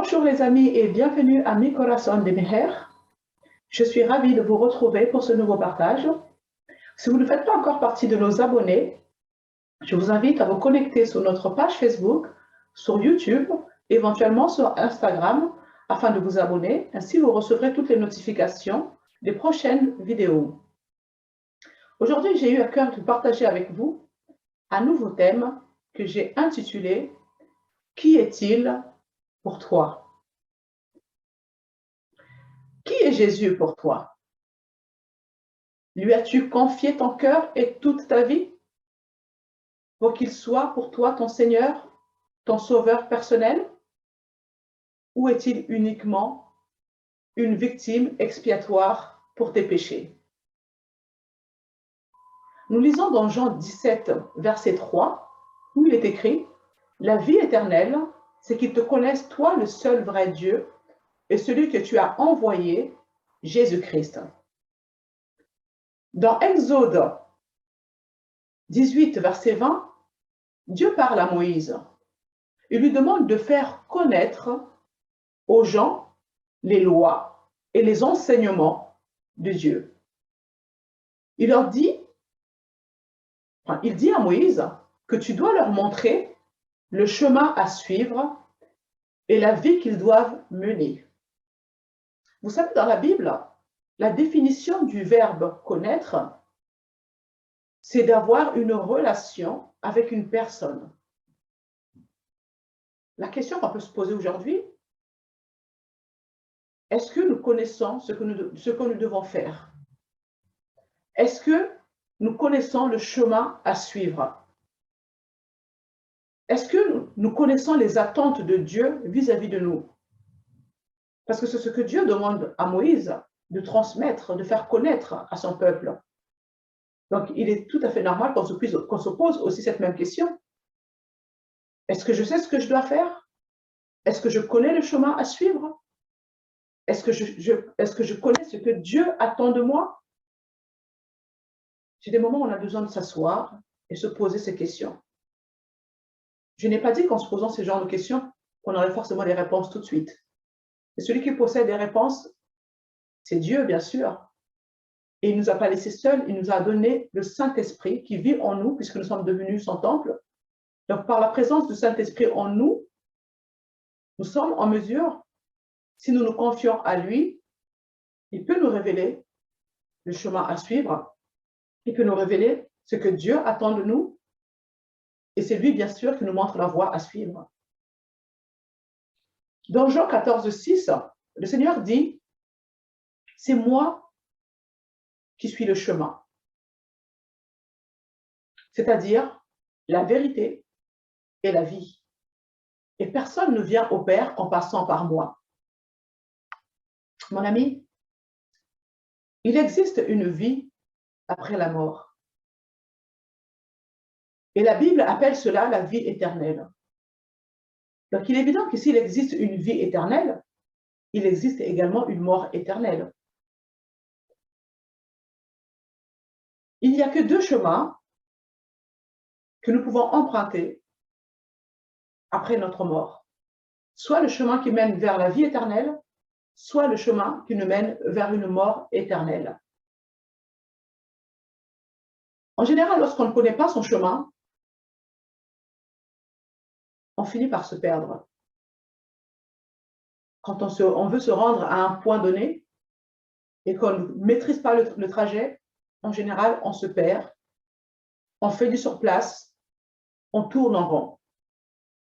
Bonjour les amis et bienvenue à Mi Corazón de Mujer. Je suis ravie de vous retrouver pour ce nouveau partage. Si vous ne faites pas encore partie de nos abonnés, je vous invite à vous connecter sur notre page Facebook, sur YouTube, éventuellement sur Instagram, afin de vous abonner. Ainsi, vous recevrez toutes les notifications des prochaines vidéos. Aujourd'hui, j'ai eu à cœur de partager avec vous un nouveau thème que j'ai intitulé « Qui est-il pour toi ?» Qui est Jésus pour toi? Lui as-tu confié ton cœur et toute ta vie pour qu'il soit pour toi ton Seigneur, ton Sauveur personnel? Ou est-il uniquement une victime expiatoire pour tes péchés? Nous lisons dans Jean 17, verset 3, où il est écrit « La vie éternelle, c'est qu'ils te connaissent, toi, le seul vrai Dieu, et celui que tu as envoyé, Jésus-Christ. » Dans Exode 18, verset 20, Dieu parle à Moïse. Il lui demande de faire connaître aux gens les lois et les enseignements de Dieu. Il dit à Moïse que tu dois leur montrer le chemin à suivre et la vie qu'ils doivent mener. Vous savez, dans la Bible, la définition du verbe connaître, c'est d'avoir une relation avec une personne. La question qu'on peut se poser aujourd'hui, est-ce que nous connaissons ce que nous devons faire? Est-ce que nous connaissons le chemin à suivre? Est-ce que nous connaissons les attentes de Dieu vis-à-vis de nous? Parce que c'est ce que Dieu demande à Moïse de transmettre, de faire connaître à son peuple. Donc, il est tout à fait normal qu'on se pose aussi cette même question. Est-ce que je sais ce que je dois faire? Est-ce que je connais le chemin à suivre? Est-ce que je connais ce que Dieu attend de moi? C'est des moments où on a besoin de s'asseoir et se poser ces questions. Je n'ai pas dit qu'en se posant ce genre de questions, qu'on aurait forcément des réponses tout de suite. Et celui qui possède des réponses, c'est Dieu, bien sûr. Et il ne nous a pas laissés seuls, il nous a donné le Saint-Esprit qui vit en nous, puisque nous sommes devenus son temple. Donc, par la présence du Saint-Esprit en nous, nous sommes en mesure, si nous nous confions à lui, il peut nous révéler le chemin à suivre, il peut nous révéler ce que Dieu attend de nous, et c'est lui, bien sûr, qui nous montre la voie à suivre. Dans Jean 14, 6, le Seigneur dit « C'est moi qui suis le chemin, c'est-à-dire la vérité et la vie. Et personne ne vient au Père en passant par moi. » Mon ami, il existe une vie après la mort. Et la Bible appelle cela la vie éternelle. Donc, il est évident que s'il existe une vie éternelle, il existe également une mort éternelle. Il n'y a que deux chemins que nous pouvons emprunter après notre mort. Soit le chemin qui mène vers la vie éternelle, soit le chemin qui nous mène vers une mort éternelle. En général, lorsqu'on ne connaît pas son chemin, on finit par se perdre. Quand on veut se rendre à un point donné et qu'on ne maîtrise pas le trajet, en général, on se perd, on fait du surplace, on tourne en rond.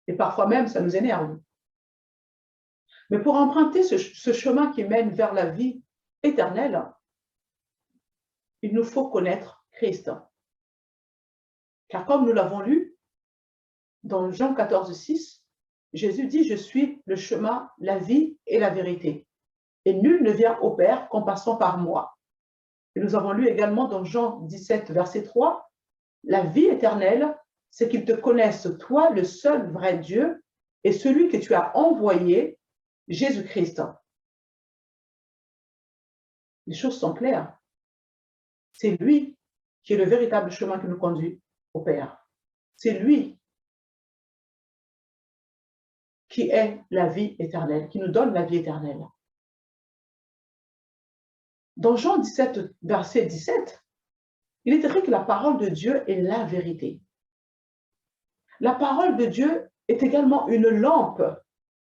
Et parfois même, ça nous énerve. Mais pour emprunter ce chemin qui mène vers la vie éternelle, il nous faut connaître Christ. Car comme nous l'avons lu, dans Jean 14, 6, Jésus dit « Je suis le chemin, la vie et la vérité. Et nul ne vient au Père qu'en passant par moi. » Et nous avons lu également dans Jean 17, verset 3, « La vie éternelle, c'est qu'ils te connaissent, toi, le seul vrai Dieu, et celui que tu as envoyé, Jésus-Christ. » Les choses sont claires. C'est lui qui est le véritable chemin qui nous conduit au Père. C'est lui qui est la vie éternelle, qui nous donne la vie éternelle. Dans Jean 17, verset 17, il est écrit que la parole de Dieu est la vérité. La parole de Dieu est également une lampe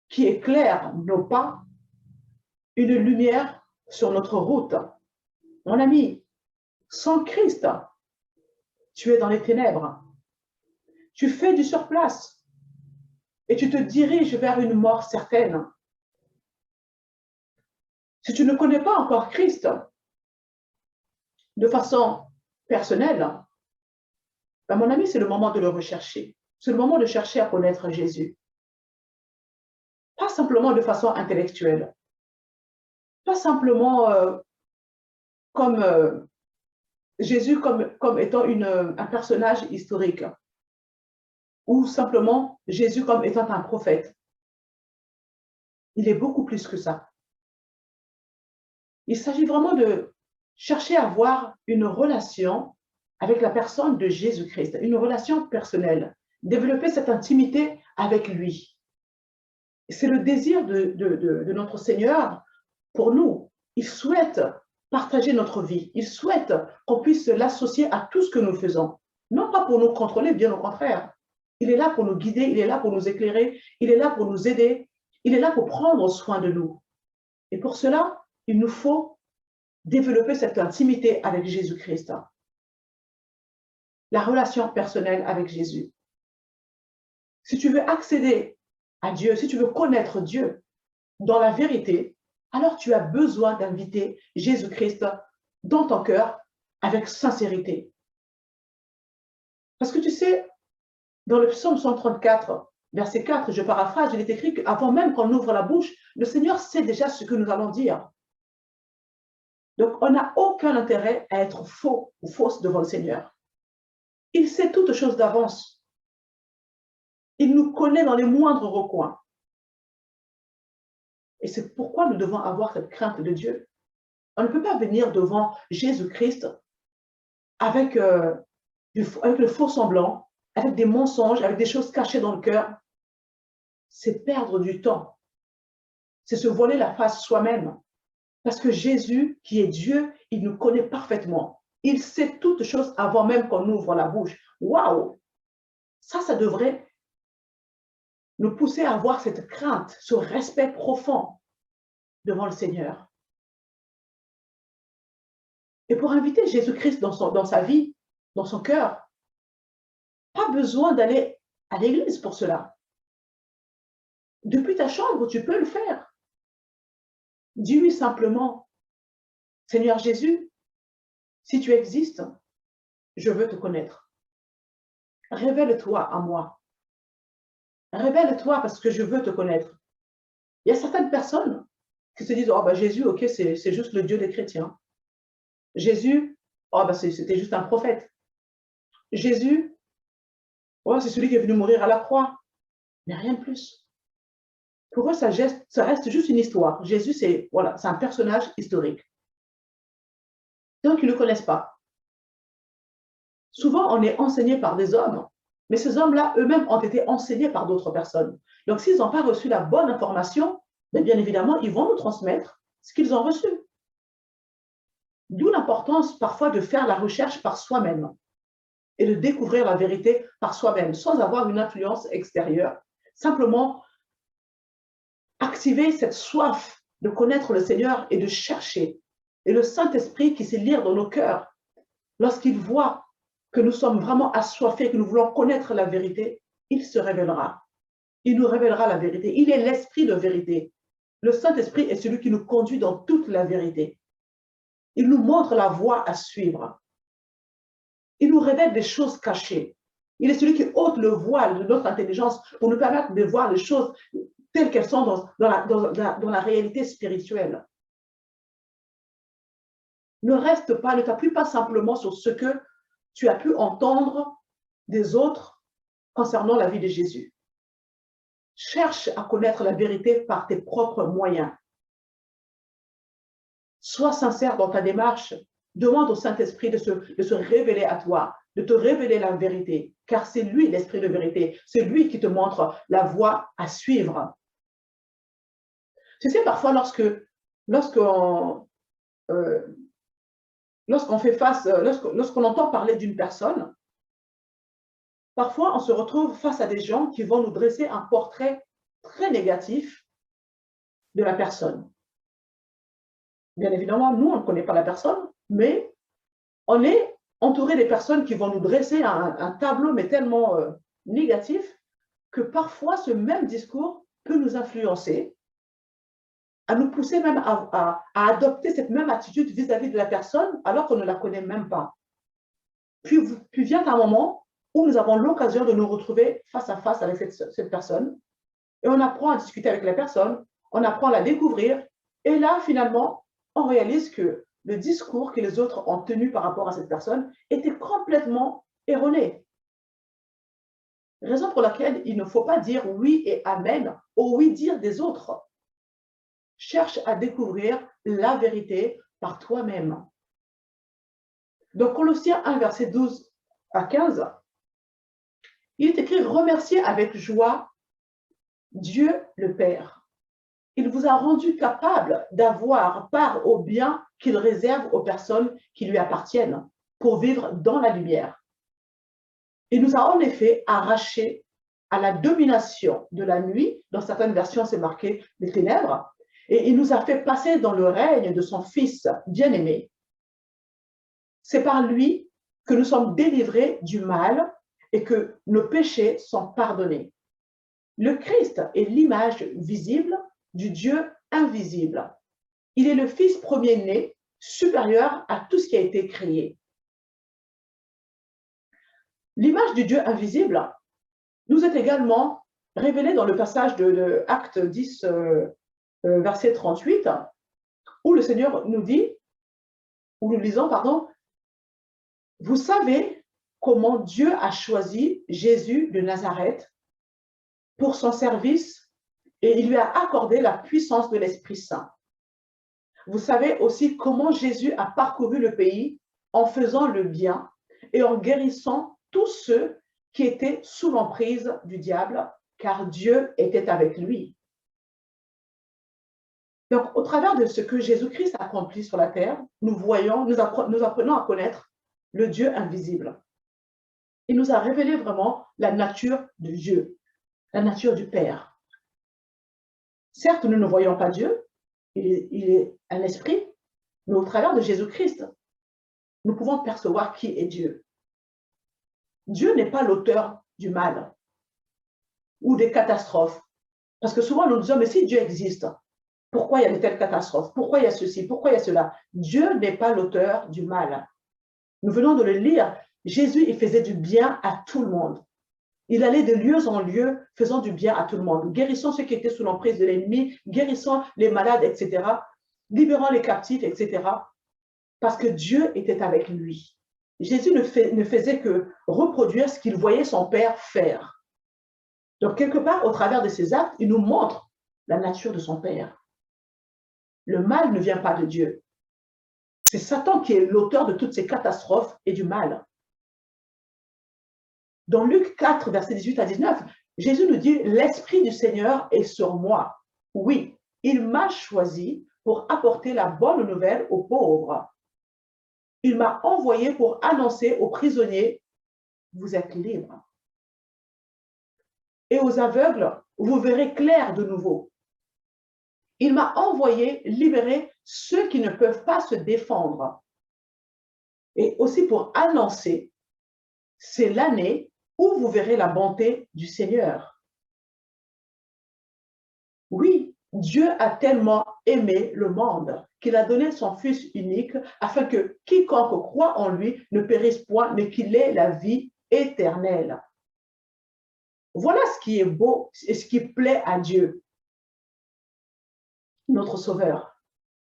qui éclaire nos pas, une lumière sur notre route. Mon ami, sans Christ, tu es dans les ténèbres. Tu fais du surplace et tu te diriges vers une mort certaine. Si tu ne connais pas encore Christ de façon personnelle, ben mon ami, c'est le moment de le rechercher. C'est le moment de chercher à connaître Jésus. Pas simplement de façon intellectuelle. Pas simplement comme Jésus comme étant un personnage historique. Ou simplement Jésus comme étant un prophète. Il est beaucoup plus que ça. Il s'agit vraiment de chercher à avoir une relation avec la personne de Jésus-Christ, une relation personnelle, développer cette intimité avec lui. C'est le désir de notre Seigneur pour nous. Il souhaite partager notre vie. Il souhaite qu'on puisse l'associer à tout ce que nous faisons. Non pas pour nous contrôler, bien au contraire. Il est là pour nous guider, il est là pour nous éclairer, il est là pour nous aider, il est là pour prendre soin de nous. Et pour cela, il nous faut développer cette intimité avec Jésus-Christ. La relation personnelle avec Jésus. Si tu veux accéder à Dieu, si tu veux connaître Dieu dans la vérité, alors tu as besoin d'inviter Jésus-Christ dans ton cœur avec sincérité. Parce que tu sais, dans le psaume 134, verset 4, je paraphrase, il est écrit qu'avant même qu'on ouvre la bouche, le Seigneur sait déjà ce que nous allons dire. Donc, on n'a aucun intérêt à être faux ou fausse devant le Seigneur. Il sait toutes choses d'avance. Il nous connaît dans les moindres recoins. Et c'est pourquoi nous devons avoir cette crainte de Dieu. On ne peut pas venir devant Jésus-Christ avec le faux semblant, avec des mensonges, avec des choses cachées dans le cœur. C'est perdre du temps. C'est se voiler la face soi-même. Parce que Jésus, qui est Dieu, il nous connaît parfaitement. Il sait toutes choses avant même qu'on ouvre la bouche. Waouh! Ça devrait nous pousser à avoir cette crainte, ce respect profond devant le Seigneur. Et pour inviter Jésus-Christ dans sa vie, dans son cœur, pas besoin d'aller à l'église pour cela. Depuis ta chambre, tu peux le faire. Dis-lui simplement, Seigneur Jésus, si tu existes, je veux te connaître. Révèle-toi à moi. Révèle-toi parce que je veux te connaître. Il y a certaines personnes qui se disent, oh ben Jésus, ok, c'est juste le Dieu des chrétiens. Jésus, oh ben c'était juste un prophète. Jésus, oh, c'est celui qui est venu mourir à la croix. Mais rien de plus. Pour eux, ça reste juste une histoire. Jésus, c'est un personnage historique. Donc, ils ne le connaissent pas. Souvent, on est enseigné par des hommes, mais ces hommes-là, eux-mêmes, ont été enseignés par d'autres personnes. Donc, s'ils n'ont pas reçu la bonne information, bien évidemment, ils vont nous transmettre ce qu'ils ont reçu. D'où l'importance parfois de faire la recherche par soi-même et de découvrir la vérité par soi-même, sans avoir une influence extérieure. Simplement, activer cette soif de connaître le Seigneur et de chercher. Et le Saint-Esprit qui sait lire dans nos cœurs, lorsqu'il voit que nous sommes vraiment assoiffés, que nous voulons connaître la vérité, il se révélera. Il nous révélera la vérité. Il est l'esprit de vérité. Le Saint-Esprit est celui qui nous conduit dans toute la vérité. Il nous montre la voie à suivre. Il nous révèle des choses cachées. Il est celui qui ôte le voile de notre intelligence pour nous permettre de voir les choses telles qu'elles sont dans la réalité spirituelle. Ne reste pas, ne t'appuie pas simplement sur ce que tu as pu entendre des autres concernant la vie de Jésus. Cherche à connaître la vérité par tes propres moyens. Sois sincère dans ta démarche. Demande au Saint-Esprit de se révéler à toi, de te révéler la vérité, car c'est lui l'esprit de vérité. C'est lui qui te montre la voie à suivre. Tu sais, parfois, lorsqu'on fait face, lorsqu'on entend parler d'une personne, parfois, on se retrouve face à des gens qui vont nous dresser un portrait très négatif de la personne. Bien évidemment, nous, on ne connaît pas la personne, mais on est entouré des personnes qui vont nous dresser un tableau, mais tellement négatif, que parfois, ce même discours peut nous influencer, à nous pousser même à adopter cette même attitude vis-à-vis de la personne, alors qu'on ne la connaît même pas. Puis vient un moment où nous avons l'occasion de nous retrouver face à face avec cette personne, et on apprend à discuter avec la personne, on apprend à la découvrir, et là, finalement, on réalise que le discours que les autres ont tenu par rapport à cette personne était complètement erroné. Raison pour laquelle il ne faut pas dire oui et amen au oui dire des autres. Cherche à découvrir la vérité par toi-même. Dans Colossiens 1, verset 12 à 15, il est écrit « Remerciez avec joie Dieu le Père. Il vous a rendu capable d'avoir part au bien qu'il réserve aux personnes qui lui appartiennent pour vivre dans la lumière. Il nous a en effet arrachés à la domination de la nuit, dans certaines versions c'est marqué les ténèbres, et il nous a fait passer dans le règne de son Fils bien-aimé. C'est par lui que nous sommes délivrés du mal et que nos péchés sont pardonnés. Le Christ est l'image visible du Dieu invisible. Il est le Fils premier-né, supérieur à tout ce qui a été créé. L'image du Dieu invisible nous est également révélée dans le passage de Acte 10, verset 38, où le Seigneur nous dit, où nous lisons, pardon, « Vous savez comment Dieu a choisi Jésus de Nazareth pour son service et il lui a accordé la puissance de l'Esprit Saint. Vous savez aussi comment Jésus a parcouru le pays en faisant le bien et en guérissant tous ceux qui étaient sous l'emprise du diable, car Dieu était avec lui. » Donc, au travers de ce que Jésus-Christ a accompli sur la terre, nous apprenons à connaître le Dieu invisible. Il nous a révélé vraiment la nature de Dieu, la nature du Père. Certes, nous ne voyons pas Dieu, il est un esprit, mais au travers de Jésus-Christ, nous pouvons percevoir qui est Dieu. Dieu n'est pas l'auteur du mal ou des catastrophes. Parce que souvent, nous nous disons, mais si Dieu existe, pourquoi il y a de telles catastrophes? Pourquoi il y a ceci? Pourquoi il y a cela? Dieu n'est pas l'auteur du mal. Nous venons de le lire. Jésus, il faisait du bien à tout le monde. Il allait de lieu en lieu, faisant du bien à tout le monde, guérissant ceux qui étaient sous l'emprise de l'ennemi, guérissant les malades, etc., libérant les captifs, etc., parce que Dieu était avec lui. Jésus ne faisait que reproduire ce qu'il voyait son Père faire. Donc, quelque part, au travers de ses actes, il nous montre la nature de son Père. Le mal ne vient pas de Dieu. C'est Satan qui est l'auteur de toutes ces catastrophes et du mal. Dans Luc 4, versets 18 à 19, Jésus nous dit « L'Esprit du Seigneur est sur moi. Oui, il m'a choisi pour apporter la bonne nouvelle aux pauvres. Il m'a envoyé pour annoncer aux prisonniers « Vous êtes libres. Et aux aveugles, vous verrez clair de nouveau. Il m'a envoyé libérer ceux qui ne peuvent pas se défendre. Et aussi pour annoncer, c'est l'année où vous verrez la bonté du Seigneur. » Oui, Dieu a tellement aimé le monde qu'il a donné son Fils unique afin que quiconque croit en lui ne périsse point, mais qu'il ait la vie éternelle. Voilà ce qui est beau et ce qui plaît à Dieu, notre Sauveur.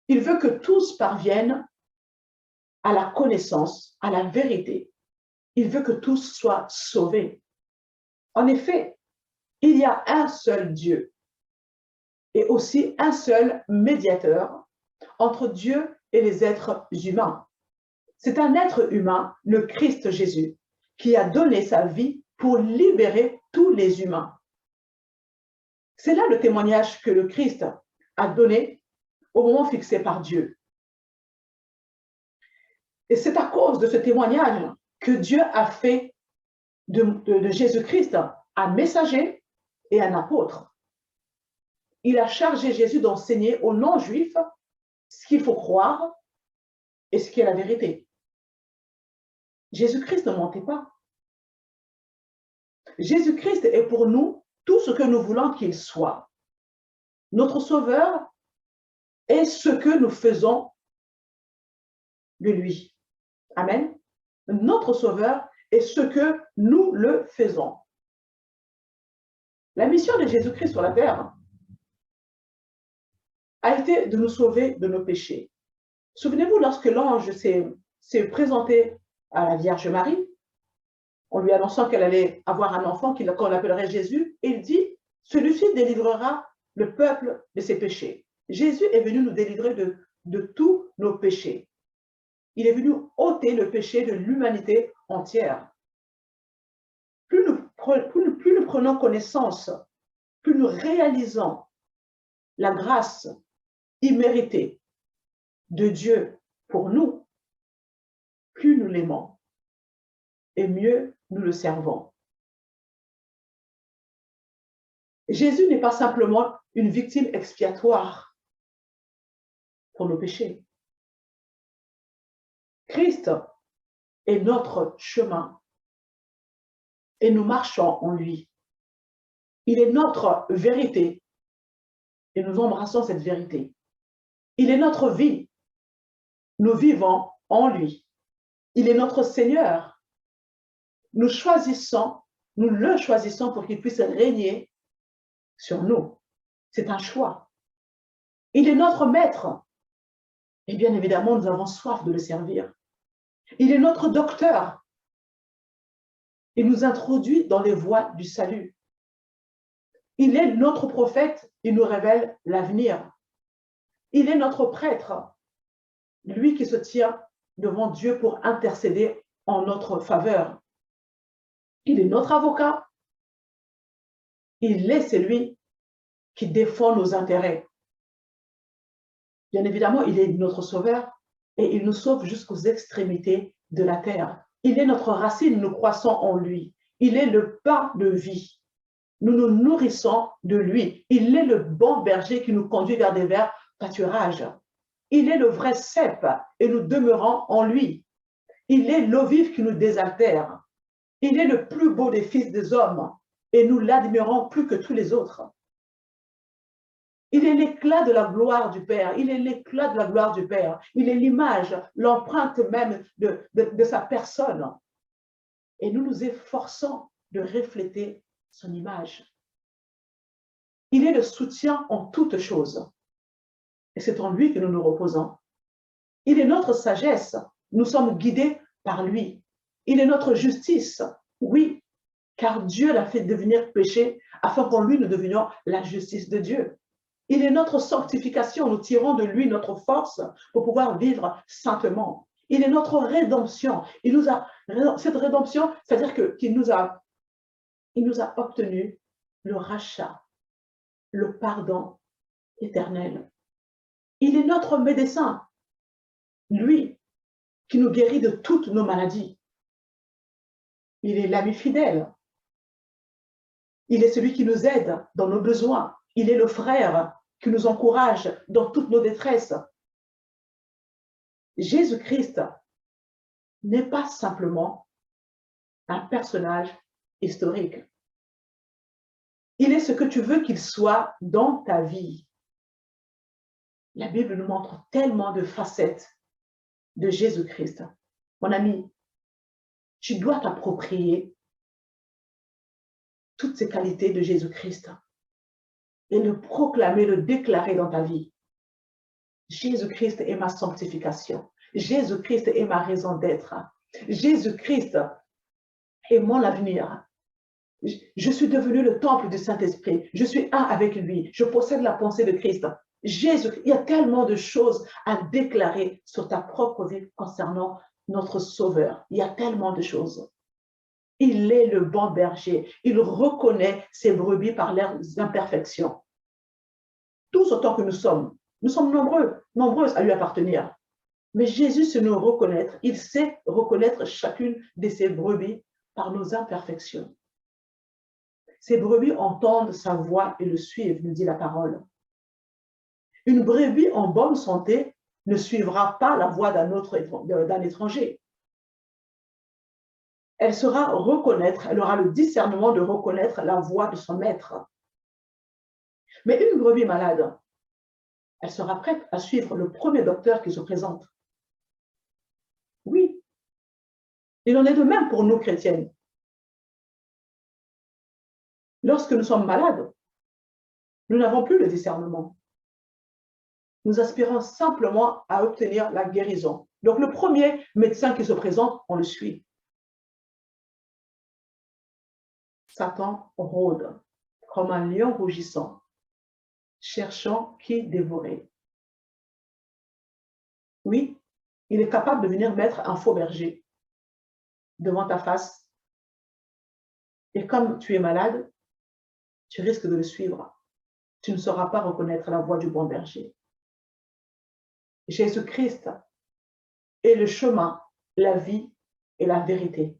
Il veut que tous parviennent à la connaissance, à la vérité. Il veut que tous soient sauvés. En effet, il y a un seul Dieu et aussi un seul médiateur entre Dieu et les êtres humains. C'est un être humain, le Christ Jésus, qui a donné sa vie pour libérer tous les humains. C'est là le témoignage que le Christ à donner au moment fixé par Dieu. Et c'est à cause de ce témoignage que Dieu a fait de Jésus-Christ un messager et un apôtre. Il a chargé Jésus d'enseigner aux non-juifs ce qu'il faut croire et ce qui est la vérité. Jésus-Christ ne mentait pas. Jésus-Christ est pour nous tout ce que nous voulons qu'il soit. Notre Sauveur est ce que nous faisons de lui. Amen. Notre Sauveur est ce que nous le faisons. La mission de Jésus-Christ sur la terre a été de nous sauver de nos péchés. Souvenez-vous, lorsque l'ange s'est présenté à la Vierge Marie, en lui annonçant qu'elle allait avoir un enfant qu'on appellerait Jésus, il dit, celui-ci délivrera le peuple de ses péchés. Jésus est venu nous délivrer de tous nos péchés. Il est venu ôter le péché de l'humanité entière. Plus nous prenons connaissance, plus nous réalisons la grâce imméritée de Dieu pour nous, plus nous l'aimons et mieux nous le servons. Jésus n'est pas simplement une victime expiatoire pour nos péchés. Christ est notre chemin et nous marchons en lui. Il est notre vérité et nous embrassons cette vérité. Il est notre vie. Nous vivons en lui. Il est notre Seigneur. Nous le choisissons pour qu'il puisse régner sur nous. C'est un choix. Il est notre maître. Et bien évidemment, nous avons soif de le servir. Il est notre docteur. Il nous introduit dans les voies du salut. Il est notre prophète. Il nous révèle l'avenir. Il est notre prêtre, lui qui se tient devant Dieu pour intercéder en notre faveur. Il est notre avocat. Il est celui qui défend nos intérêts. Bien évidemment, il est notre sauveur et il nous sauve jusqu'aux extrémités de la terre. Il est notre racine, nous croissons en lui. Il est le pain de vie. Nous nous nourrissons de lui. Il est le bon berger qui nous conduit vers des verts pâturages. Il est le vrai cep et nous demeurons en lui. Il est l'eau vive qui nous désaltère. Il est le plus beau des fils des hommes et nous l'admirons plus que tous les autres. Il est l'éclat de la gloire du Père. Il est l'éclat de la gloire du Père. Il est l'image, l'empreinte même de sa personne. Et nous nous efforçons de refléter son image. Il est le soutien en toutes choses. Et c'est en lui que nous nous reposons. Il est notre sagesse. Nous sommes guidés par lui. Il est notre justice. Oui, car Dieu l'a fait devenir péché afin qu'en lui nous devenions la justice de Dieu. Il est notre sanctification. Nous tirons de lui notre force pour pouvoir vivre saintement. Il est notre rédemption. Cette rédemption, c'est-à-dire qu'il nous a obtenu le rachat, le pardon éternel. Il est notre médecin, lui qui nous guérit de toutes nos maladies. Il est l'ami fidèle. Il est celui qui nous aide dans nos besoins. Il est le frère qui nous encourage dans toutes nos détresses. Jésus-Christ n'est pas simplement un personnage historique. Il est ce que tu veux qu'il soit dans ta vie. La Bible nous montre tellement de facettes de Jésus-Christ. Mon ami, tu dois t'approprier toutes ces qualités de Jésus-Christ et le proclamer, le déclarer dans ta vie. Jésus-Christ est ma sanctification. Jésus-Christ est ma raison d'être. Jésus-Christ est mon avenir. Je suis devenu le temple du Saint-Esprit. Je suis un avec lui. Je possède la pensée de Christ. Jésus, il y a tellement de choses à déclarer sur ta propre vie concernant notre Sauveur. Il y a tellement de choses. Il est le bon berger. Il reconnaît ses brebis par leurs imperfections. tous autant que nous sommes nombreuses à lui appartenir. Mais Jésus sait nous reconnaître, il sait reconnaître chacune de ses brebis par nos imperfections. Ces brebis entendent sa voix et le suivent, nous dit la parole. Une brebis en bonne santé ne suivra pas la voix d'un étranger. Elle saura reconnaître, elle aura le discernement de reconnaître la voix de son maître. Mais une brebis malade, elle sera prête à suivre le premier docteur qui se présente. Oui, il en est de même pour nous chrétiennes. Lorsque nous sommes malades, nous n'avons plus le discernement. Nous aspirons simplement à obtenir la guérison. Donc le premier médecin qui se présente, on le suit. Satan rôde comme un lion rougissant, cherchant qui dévorer. Oui, il est capable de venir mettre un faux berger devant ta face. Et comme tu es malade, tu risques de le suivre. Tu ne sauras pas reconnaître la voix du bon berger. Jésus-Christ est le chemin, la vie et la vérité.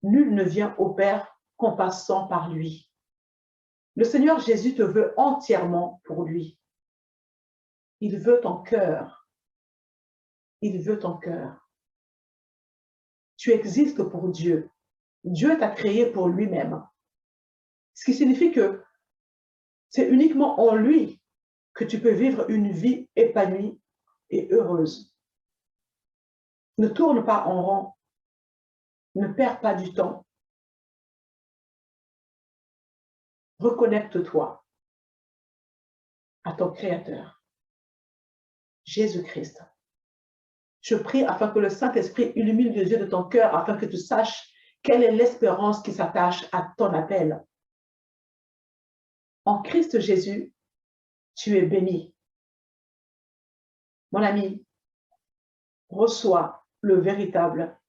Nul ne vient au Père qu'en passant par lui. Le Seigneur Jésus te veut entièrement pour lui. Il veut ton cœur. Il veut ton cœur. Tu existes pour Dieu. Dieu t'a créé pour lui-même. Ce qui signifie que c'est uniquement en lui que tu peux vivre une vie épanouie et heureuse. Ne tourne pas en rond. Ne perds pas du temps. Reconnecte-toi à ton Créateur, Jésus-Christ. Je prie afin que le Saint-Esprit illumine les yeux de ton cœur, afin que tu saches quelle est l'espérance qui s'attache à ton appel. En Christ Jésus, tu es béni. Mon ami, reçois le véritable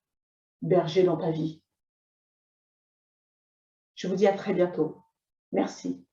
berger dans ta vie. Je vous dis à très bientôt. Merci.